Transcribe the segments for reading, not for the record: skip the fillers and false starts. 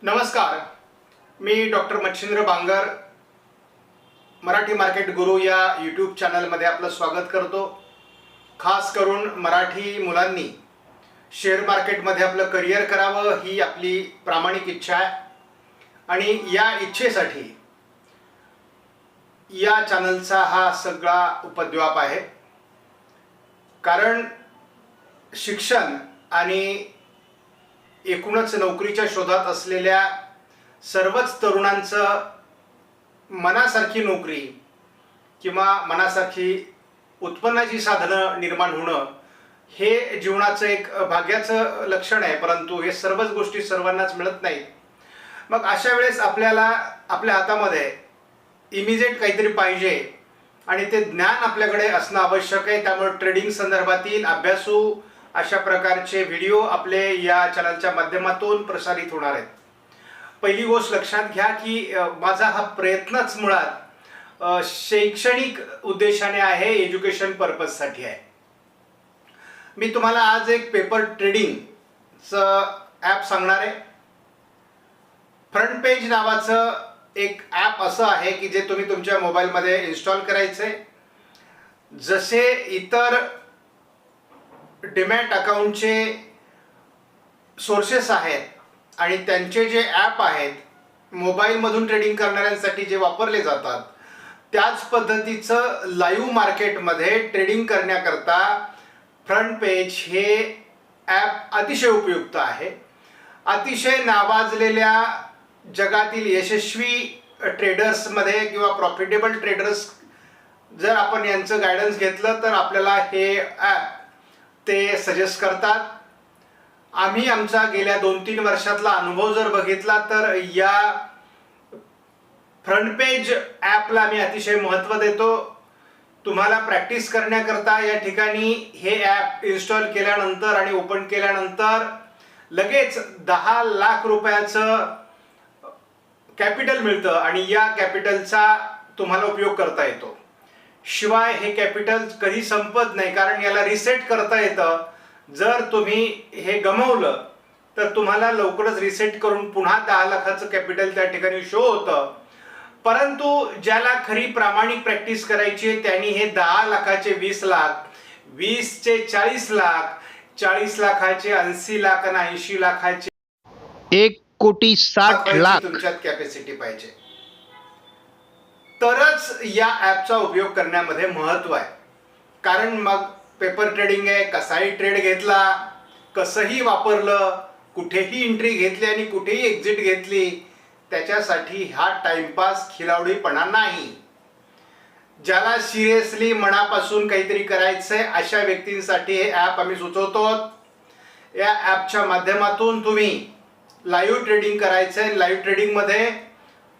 नमस्कार, मी doctor Machhindra Bangar, Marathi market गुरु या YouTube चॅनलमध्ये आपलं स्वागत करतो। खास करून मराठी मुलांनी शेअर मार्केटमध्ये आपलं करिअर करावं ही आपली प्रामाणिक इच्छा आहे आणि या इच्छेसाठी या चॅनलचा हा सगळा उपद्व्याप आहे। कारण शिक्षण आणि एकूणच नोकरीच्या शोधात असलेल्या सर्वच तरुणांचं मनासारखी नोकरी किंवा मनासारखी उत्पन्नाची साधनं निर्माण होणं हे जीवनाचं एक भाग्याचं लक्षण आहे, परंतु हे सर्वच गोष्टी सर्वांनाच मिळत नाहीत। मग अशा वेळेस आपल्याला आपल्या हातामध्ये इमिजिएट काहीतरी पाहिजे आणि ते ज्ञान आपल्याकडे असणं आवश्यक आहे। त्यामुळे ट्रेडिंग संदर्भातील अभ्यासू अशा प्रकारचे व्हिडिओ आपले या चॅनलच्या माध्यमातून प्रसारित होणार आहेत। पहिली गोष्ट लक्षात घ्या की माझा हा प्रयत्नच मुळात शैक्षणिक उद्देशाने आहे, एज्युकेशन पर्पजसाठी आहे। मी तुम्हाला आज एक पेपर ट्रेडिंगचं ॲप सांगणार आहे। फ्रंट पेज नावाचं एक ॲप असं आहे की जे तुम्ही तुमच्या मोबाईलमध्ये इन्स्टॉल करायचे। जसे इतर डीमॅट अकाउंटचे सोर्सेस आहेत आणि त्यांचे जे ॲप आहेत मोबाईलमधून ट्रेडिंग करणाऱ्यांसाठी जे वापरले जातात, त्याच पद्धतीचं लाईव्ह मार्केटमध्ये ट्रेडिंग करण्याकरता फ्रंट पेज हे ॲप अतिशय उपयुक्त आहे। अतिशय नावाजलेल्या जगातील यशस्वी ट्रेडर्समध्ये किंवा प्रॉफिटेबल ट्रेडर्स जर आपण यांचं गायडन्स घेतलं तर आपल्याला हे ॲप ते सजेस्ट करतात। आम्ही आमचा गेल्या 2-3 वर्षातला अनुभव जर बघितला तर या फ्रंट पेज ॲपला मी अतिशय महत्त्व देतो। तुम्हाला प्रॅक्टिस करण्याकरता या ठिकाणी हे ॲप इन्स्टॉल केल्यानंतर आणि ओपन केल्यानंतर लगेच 10 लाख रुपयाचं कॅपिटल मिळतं आणि या कॅपिटलचा तुम्हाला उपयोग करता येतो। शिवाय हे कॅपिटल कधी संपत नाही, कारण याला रिसेट करता येतं। जर तुम्ही हे गमावलं तर तुम्हाला लवकरच रिसेट करून पुन्हा 10 लाखाचं कॅपिटल त्या ठिकाणी शो होतं। परंतु ज्याला खरी प्रामाणिक प्रॅक्टिस करायची आहे त्यांनी हे 10 लाखाचे 20 लाख, 20चे 40 लाख, 40 लाखाचे 80 लाख आणि 80 लाखाचे 1,60,00,000 तुमच्यात कॅपॅसिटी पाहिजे, तरच या ॲपचा उपयोग करण्यामध्ये महत्त्व आहे। कारण मग पेपर ट्रेडिंग आहे, कसाही ट्रेड घेतला, कसंही वापरलं, कुठेही एंट्री घेतली आणि कुठेही एक्झिट घेतली, त्याच्यासाठी हा टाइमपास खिलावडीपणा नाही। ज्याला सिरियसली मनापासून काहीतरी करायचंय अशा व्यक्तींसाठी हे ॲप आम्ही सुचवतो। या ॲपच्या माध्यमातून तुम्ही लाईव्ह ट्रेडिंग करायचंय। लाईव्ह ट्रेडिंगमध्ये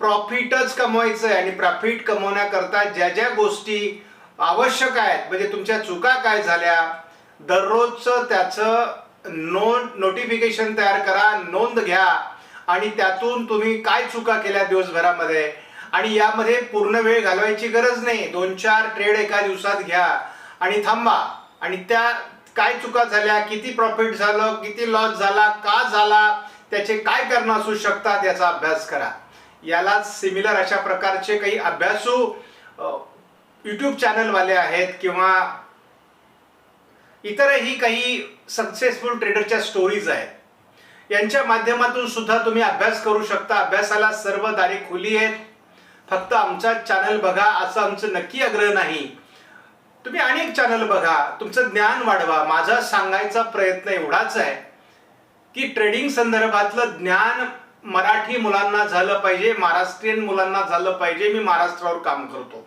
प्रॉफिटच कमवायचं आहे आणि प्रॉफिट कमवण्याकरता ज्या ज्या गोष्टी आवश्यक आहेत, म्हणजे तुमच्या चुका काय झाल्या, दररोजचं त्याचं नोटिफिकेशन तयार करा, नोंद घ्या आणि त्यातून तुम्ही काय चुका केल्या दिवसभरामध्ये, आणि यामध्ये पूर्ण वेळ घालवायची गरज नाही। 2-4 ट्रेड एका दिवसात घ्या आणि थांबा आणि त्या काय चुका झाल्या, किती प्रॉफिट झालं, किती लॉस झाला, का झाला, त्याचे काय कारणं असू शकतात याचा अभ्यास करा। याला सिमिलर अशा प्रकारचे काही अभ्यासू यूट्यूब चॅनलवाले आहेत किंवा इतरही काही सक्सेसफुल ट्रेडरच्या स्टोरीज आहेत, यांच्या माध्यमातून सुद्धा तुम्ही अभ्यास करू शकता। अभ्यासाला सर्व दारे खुली आहेत। फक्त आमचा चॅनल बघा असं आमचं नक्की आग्रह नाही। तुम्ही अनेक चॅनल बघा, तुमचं ज्ञान वाढवा। माझा सांगायचा प्रयत्न एवढाच आहे की ट्रेडिंग संदर्भातलं ज्ञान मराठी मुलांना झालं पाहिजे, महाराष्ट्रीयन मुलांना झालं पाहिजे। मी महाराष्ट्रावर काम करतो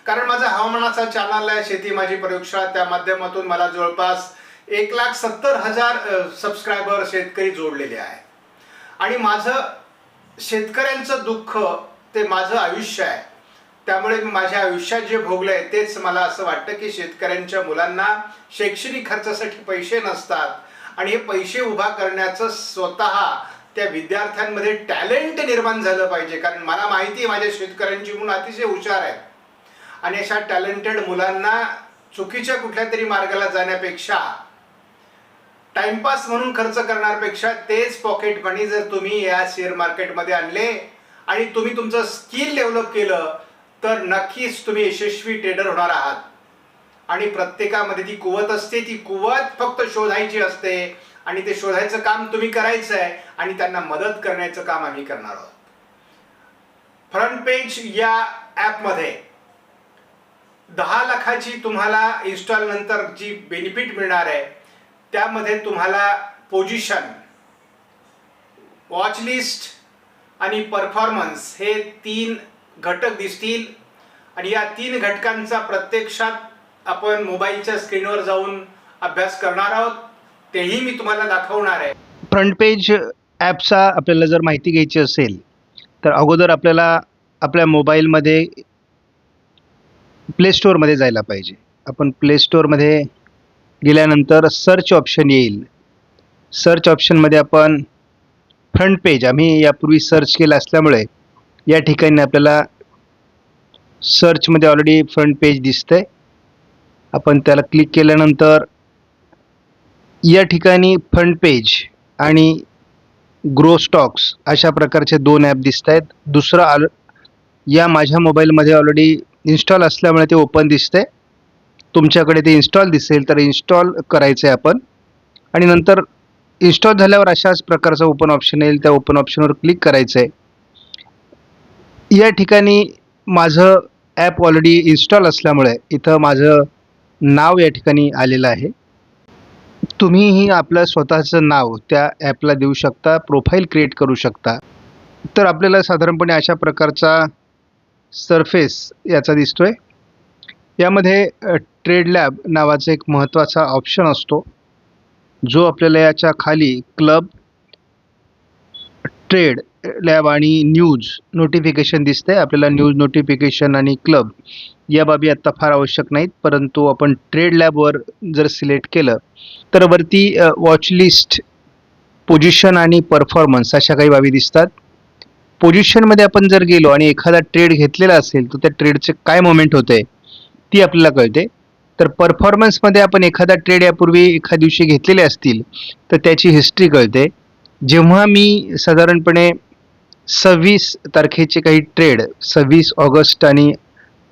कारण माझा हवामानाचा चॅनल आहे, शेती माझी प्रयोगशाळा, त्या माध्यमातून मला जवळपास 1,70,000 सबस्क्रायबर शेतकरी जोडलेले आहे आणि माझं शेतकऱ्यांचं दुःख ते माझं आयुष्य आहे। त्यामुळे माझ्या आयुष्यात जे भोगलंय तेच मला असं वाटतं की शेतकऱ्यांच्या मुलांना शैक्षणिक खर्चासाठी पैसे नसतात आणि हे पैसे उभा करण्याचं स्वतः त्या विद्यार्थ्यांमध्ये टॅलेंट निर्माण झालं पाहिजे। कारण मला माहिती आहे माझ्या शेतकऱ्यांची मुलं अतिशय हुशार आहेत आणि अशा टॅलेंटेड मुलांना चुकीच्या कुठल्या तरी मार्गाला जाण्यापेक्षा टाइमपास म्हणून खर्च करण्यापेक्षा तेच पॉकेट मनी जर तुम्ही या शेअर मार्केटमध्ये आणले आणि तुम्ही तुमचं स्किल डेव्हलप केलं तर नक्कीच तुम्ही यशस्वी ट्रेडर होणार आहात. आणि प्रत्येकामध्ये ती कुवत असते, ती कुवत फक्त शोधायची असते आणि ते शोधायचं काम तुम्ही करायचं आहे आणि त्यांना मदत करण्याचं काम आम्ही करणार आहोत. फ्रंट पेज या ॲपमध्ये 10 लाखाची तुम्हाला इन्स्टॉल नंतर जी बेनिफिट मिळणार आहे त्यामध्ये तुम्हाला पोझिशन, वॉच लिस्ट आणि परफॉर्मन्स हे 3 घटक दिसतील. आणि या 3 घटकांचा प्रत्यक्षात आपण मोबाईलच्या स्क्रीनवर जाऊन अभ्यास करणार आहोत, तेही मी तुम्हाला दाखवणार आहे. फ्रंट पेज ॲपचा आपल्याला जर माहिती घ्यायची असेल तर अगोदर आपल्याला आपल्या मोबाईलमध्ये प्ले स्टोअरमध्ये जायला पाहिजे. आपण प्ले स्टोअरमध्ये गेल्यानंतर सर्च ऑप्शन येईल. सर्च ऑप्शनमध्ये आपण फ्रंट पेज, आम्ही यापूर्वी सर्च केलं असल्यामुळे या ठिकाणी आपल्याला सर्चमध्ये ऑलरेडी फ्रंट पेज दिसतंय. आपण त्याला क्लिक केल्यानंतर या ठिकाणी फ्रंट पेज आणि ग्रो स्टॉक्स अशा प्रकारचे 2 ॲप दिसत आहेत. दुसरं या माझ्या मोबाईलमध्ये ऑलरेडी इन्स्टॉल असल्यामुळे ते ओपन दिसतंय. तुमच्याकडे ते इन्स्टॉल दिसेल तर इन्स्टॉल करायचं आहे आपण. आणि नंतर इन्स्टॉल झाल्यावर अशाच प्रकारचा ओपन ऑप्शन येईल, त्या ओपन ऑप्शनवर क्लिक करायचं आहे. या ठिकाणी माझं ॲप ऑलरेडी इन्स्टॉल असल्यामुळे इथं माझं नाव या ठिकाणी आलेलं आहे. तुम्हीही आपलं स्वतःचं नाव त्या ॲपला देऊ शकता, प्रोफाईल क्रिएट करू शकता. तर आपल्याला साधारणपणे अशा प्रकारचा सरफेस याचा दिसतोय. यामध्ये ट्रेड लॅब नावाचा एक महत्त्वाचा ऑप्शन असतो, जो आपल्याला याच्या खाली क्लब, ट्रेड लॅब आणि न्यूज नोटिफिकेशन दिसते. आपल्याला न्यूज नोटिफिकेशन आणि क्लब या बाबी आत्ता फार आवश्यक नाहीत, परंतु आपण ट्रेड लॅबवर जर सिलेक्ट केलं तर वरती वॉच लिस्ट, पोझिशन आणि परफॉर्मन्स अशा काही बाबी दिसतात. पोझिशनमध्ये आपण जर गेलो आणि एखादा ट्रेड घेतलेला असेल तर त्या ट्रेडचे काय मोमेंट होते ती आपल्याला कळते. तर परफॉर्मन्समध्ये आपण एखादा ट्रेड यापूर्वी एखाद्या दिवशी घेतलेले असतील तर त्याची हिस्ट्री कळते. जेव्हा मी साधारणपणे 26 तारखेचे काही ट्रेड, 26 ऑगस्ट आणि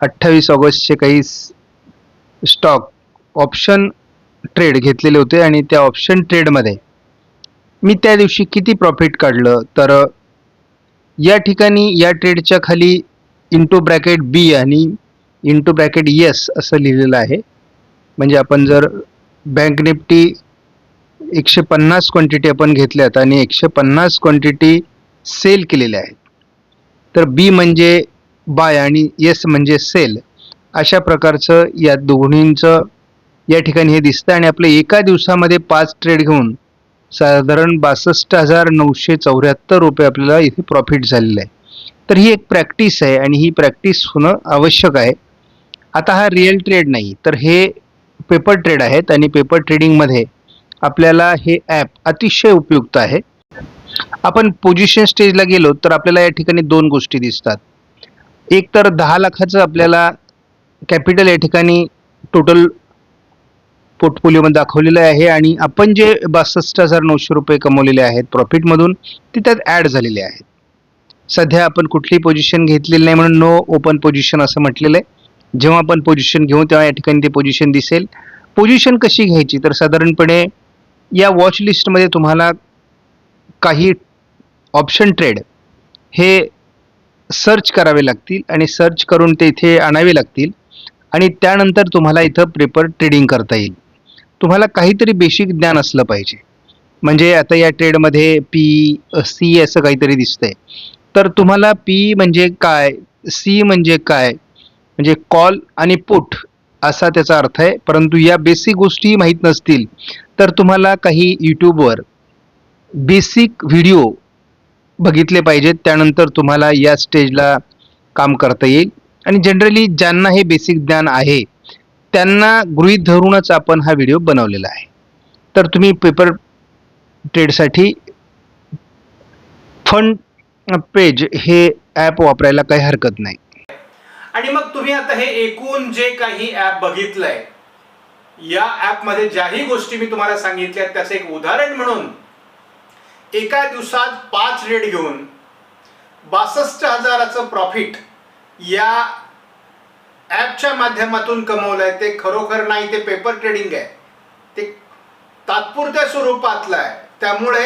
28 ऑगस्टचे काही स्टॉक ऑप्शन ट्रेड घेतलेले होते आणि त्या ऑप्शन ट्रेडमध्ये मी त्या दिवशी किती प्रॉफिट काढलं, तर या ठिकाणी या ट्रेडच्या खाली इंटू ब्रॅकेट बी आणि इंटू ब्रॅकेट येस असं लिहिलेलं आहे. म्हणजे आपण जर बँक निफ्टी 150 क्वांटिटी आपण घेतल्यात आणि 150 क्वांटिटी सेल केलेल्या आहेत, तर बी म्हणजे बाय आणि येस म्हणजे सेल, अशा प्रकारचं या दोन्हींचं या ठिकाणी हे दिसतं. आणि आपलं एका दिवसामध्ये 5 ट्रेड घेऊन साधारण 62,974 रुपये आपल्याला इथे प्रॉफिट झालेलं आहे. तर ही एक प्रॅक्टिस आहे आणि ही प्रॅक्टिस होणं आवश्यक आहे. आता हा रिअल ट्रेड नाही, तर हे पेपर ट्रेड आहेत आणि पेपर ट्रेडिंगमध्ये आपल्याला हे ॲप अतिशय उपयुक्त आहे. आपण पोझिशन स्टेजला गेलो तर आपल्याला या ठिकाणी 2 गोष्टी दिसतात. एक तर 10 लाखाचं आपल्याला कॅपिटल या ठिकाणी टोटल पोर्टफोलिओमध्ये दाखवलेलं आहे आणि आपण जे 62,900 रुपये कमवलेले आहेत प्रॉफिटमधून ते त्यात ॲड झालेले आहेत. सध्या आपण कुठली पोझिशन घेतलेली नाही म्हणून नो ओपन पोझिशन असं म्हटलेलं आहे. जेव्हा आपण पोझिशन घेऊ तेव्हा या ठिकाणी ते पोझिशन दिसेल. पोझिशन कशी घ्यायची, तर साधारणपणे या वॉच लिस्टमध्ये तुम्हाला काही ऑप्शन ट्रेड हे सर्च करावे लागतील आणि सर्च करून ते इथे आणावे लागतील आणि त्यानंतर तुम्हाला इथं पेपर ट्रेडिंग करता येईल. तुम्हाला काहीतरी बेसिक ज्ञान असलं पाहिजे. म्हणजे आता या ट्रेडमध्ये पी सी असं काहीतरी दिसतंय, तर तुम्हाला पी म्हणजे काय, सी म्हणजे काय, म्हणजे कॉल आणि पुट असा त्याचा अर्थ आहे. परंतु या बेसिक गोष्टी माहीत नसतील तर तुम्हाला काही यूट्यूबवर बेसिक व्हिडिओ बघितले पाहिजेत, त्यानंतर तुम्हाला या स्टेजला काम करता येईल. आणि जनरली ज्यांना हे बेसिक ज्ञान आहे त्यांना गृहीत धरूनच आपण हा व्हिडिओ बनवलेला आहे. तर तुम्ही पेपर ट्रेडसाठी फ्रंट पेज हे ॲप वापरायला काही हरकत नाही. आणि मग तुम्ही आता हे एकूण जे काही ॲप बघितलंय या ॲपमध्ये ज्याही गोष्टी मी तुम्हाला सांगितल्या त्याचं एक उदाहरण म्हणून एका दिवसात 5 ट्रेड घेऊन 62,000चं प्रॉफिट या ॲपच्या माध्यमातून कमवलं आहे. ते खरोखर नाही, ते पेपर ट्रेडिंग आहे, ते तात्पुरत्या स्वरूपातलं आहे. त्यामुळे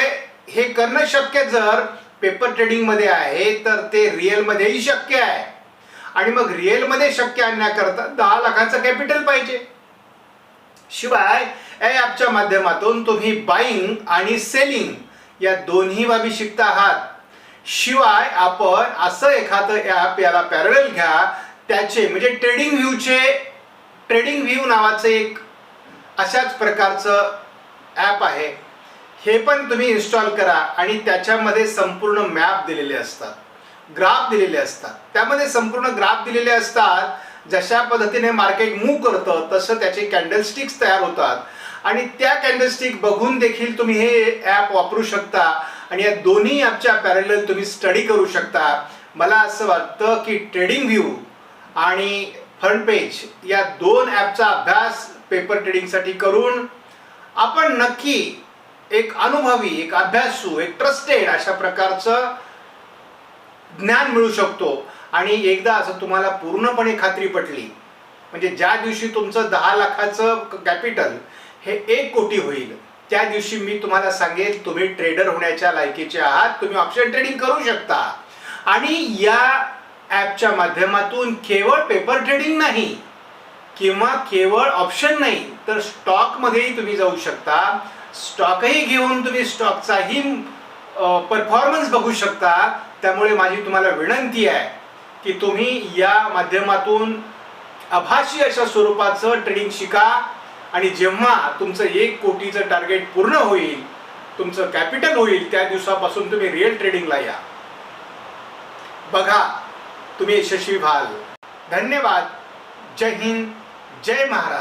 हे करणं शक्य जर पेपर ट्रेडिंगमध्ये आहे तर ते रिअलमध्येही शक्य आहे. आणि मग रिअलमध्ये शक्य आणण्याकरता 10 लाखाचं कॅपिटल पाहिजे. शिवाय या ॲपच्या माध्यमातून तुम्ही बाईंग आणि सेलिंग या दोन्ही बाबी शिकता आहात. शिवाय आपण असं एखादं ॲप याला पॅरलल घ्या, त्याचे म्हणजे ट्रेडिंग व्ह्यू नावाचं एक अशाच प्रकारचं ॲप आहे. हे पण तुम्ही इन्स्टॉल करा आणि त्याच्यामध्ये संपूर्ण मॅप दिलेले असतात, ग्राफ दिलेले असतात. त्यामध्ये संपूर्ण ग्राफ दिलेले असतात. जशा पद्धतीने मार्केट मूव्ह करतं तसं त्याचे कॅन्डलस्टिक्स तयार होतात आणि त्या कॅन्डलस्टिक बघून देखील तुम्ही हे ॲप वापरू शकता आणि या दोन्ही ॲपच्या पॅरलल तुम्ही स्टडी करू शकता. मला असं वाटतं की ट्रेडिंग व्ह्यू आणि फ्रंट पेज या 2 ॲपचा अभ्यास पेपर ट्रेडिंगसाठी करून आपण नक्की एक अनुभवी, एक अभ्यासू, एक ट्रस्टेड अशा प्रकारचं ज्ञान मिळू शकतो. आणि एकदा असं तुम्हाला पूर्णपणे खात्री पटली म्हणजे ज्या दिवशी तुमचं 10 लाखाचं कॅपिटल हे 1 कोटी होईल त्या दिवशी मी तुम्हाला सांगेल तुम्ही ट्रेडर होण्याच्या लायकीचे आहात. तुम्ही ऑप्शन ट्रेडिंग करू शकता. आणि या ॲपच्या माध्यमातून केवळ पेपर ट्रेडिंग नाही किंवा केवळ ऑप्शन नाही तर स्टॉकमध्येही तुम्ही जाऊ शकता. स्टॉकही घेऊन तुम्ही स्टॉकचाही परफॉर्मन्स बघू शकता. त्यामुळे माझी तुम्हाला विनंती आहे की तुम्ही या माध्यमातून आभासी अशा स्वरूपाचं ट्रेडिंग शिका आणि जेव्हा तुमचं 1 कोटीचं टार्गेट पूर्ण होईल, तुमचं कॅपिटल होईल, त्या दिवसापासून तुम्ही रिअल ट्रेडिंगला या. बघा तुम्ही यशस्वी व्हाल. धन्यवाद. जय हिंद, जय महाराष्ट्र.